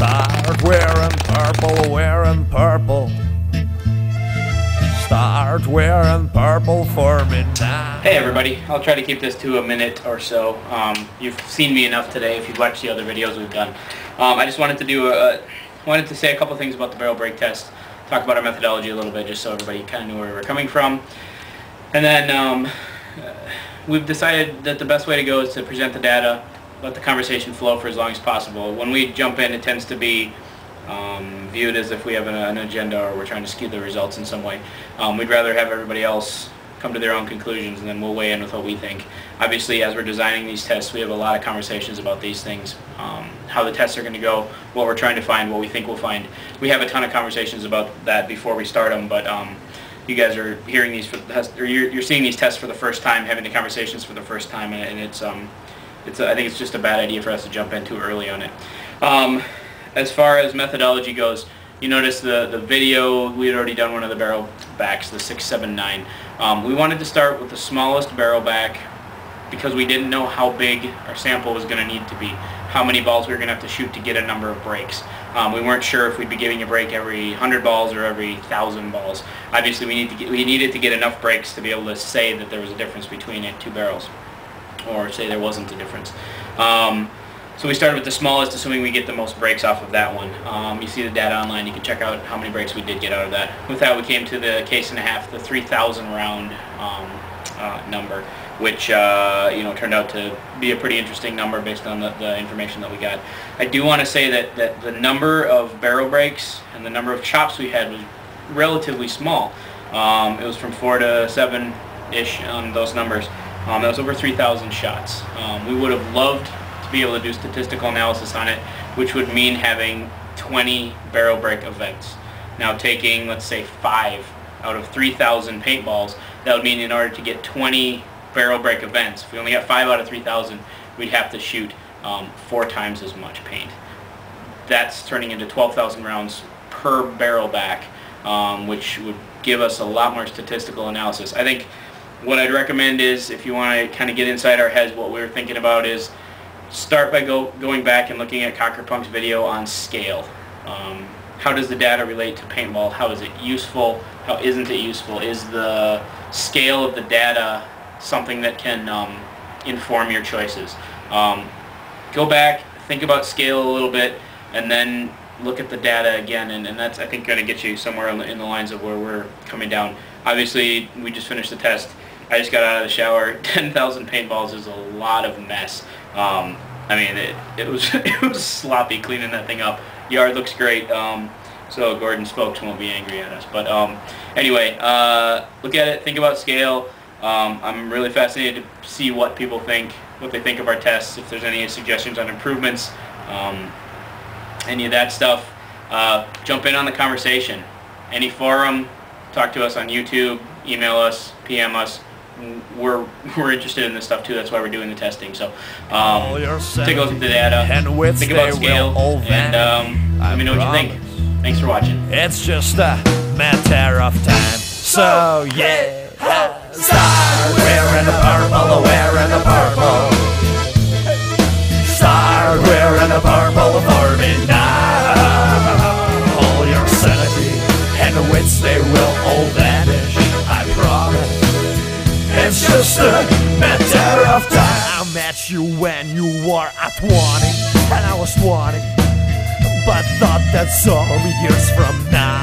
Start wearing purple. Start wearing purple for me now. Hey everybody, I'll try to keep this to a minute or so. You've seen me enough today if you've watched the other videos we've done. I just wanted to say a couple things about the barrel brake test, talk about our methodology a little bit just so everybody kind of knew where we were coming from. And then we've decided that the best way to go is to present the data, let the conversation flow for as long as possible. When we jump in, it tends to be viewed as if we have an agenda or we're trying to skew the results in some way. We'd rather have everybody else come to their own conclusions and then we'll weigh in with what we think. Obviously, as we're designing these tests, we have a lot of conversations about these things, how the tests are going to go, what we're trying to find, what we think we'll find. We have a ton of conversations about that before we start them, but you guys are hearing these for the test, or you're seeing these tests for the first time, having the conversations for the first time, and I think it's just a bad idea for us to jump in too early on it. As far as methodology goes, you notice the video, we had already done one of the barrel backs, the 679. We wanted to start with the smallest barrel back because we didn't know how big our sample was going to need to be, how many balls we were going to have to shoot to get a number of breaks. We weren't sure if we'd be giving a break every 100 balls or every 1,000 balls. Obviously, we needed to get enough breaks to be able to say that there was a difference between two barrels, or say there wasn't a difference. So we started with the smallest, assuming we get the most breaks off of that one. You see the data online, you can check out how many breaks we did get out of that. With that, we came to the case and a half, the 3,000 round number, which turned out to be a pretty interesting number based on the information that we got. I do want to say that the number of barrel breaks and the number of chops we had was relatively small. It was from 4 to 7-ish on those numbers. That was over 3,000 shots. We would have loved to be able to do statistical analysis on it, which would mean having 20 barrel break events. Now taking, let's say, 5 out of 3,000 paintballs, that would mean in order to get 20 barrel break events, if we only got 5 out of 3,000, we'd have to shoot 4 times as much paint. That's turning into 12,000 rounds per barrel back, which would give us a lot more statistical analysis. I think what I'd recommend is, if you want to kind of get inside our heads, what we were thinking about is start by going back and looking at Cockerpunk's video on scale. How does the data relate to paintball? How is it useful? How isn't it useful? Is the scale of the data something that can inform your choices? Go back, think about scale a little bit, and then look at the data again, and that's, I think, going to get you somewhere in the lines of where we're coming down. Obviously, we just finished the test. I just got out of the shower. 10,000 paintballs is a lot of mess. I mean, it was sloppy cleaning that thing up. Yard looks great, so Gordon's folks won't be angry at us. But anyway, look at it, think about scale. I'm really fascinated to see what people think, what they think of our tests, if there's any suggestions on improvements, any of that stuff. Jump in on the conversation. Any forum, talk to us on YouTube, email us, PM us. We're interested in this stuff too. That's why we're doing the testing. So take a look at the data, think about scale, and let me know what you think. Thanks for watching. It's just a matter of time. So yeah, start wearing the purple, wearing the purple. Start wearing the purple for me now. All your sanity and wits, they will all vanish, I promise. It's just a matter of time. I met you when you were at 20, and I was 20, but thought that's all years from now.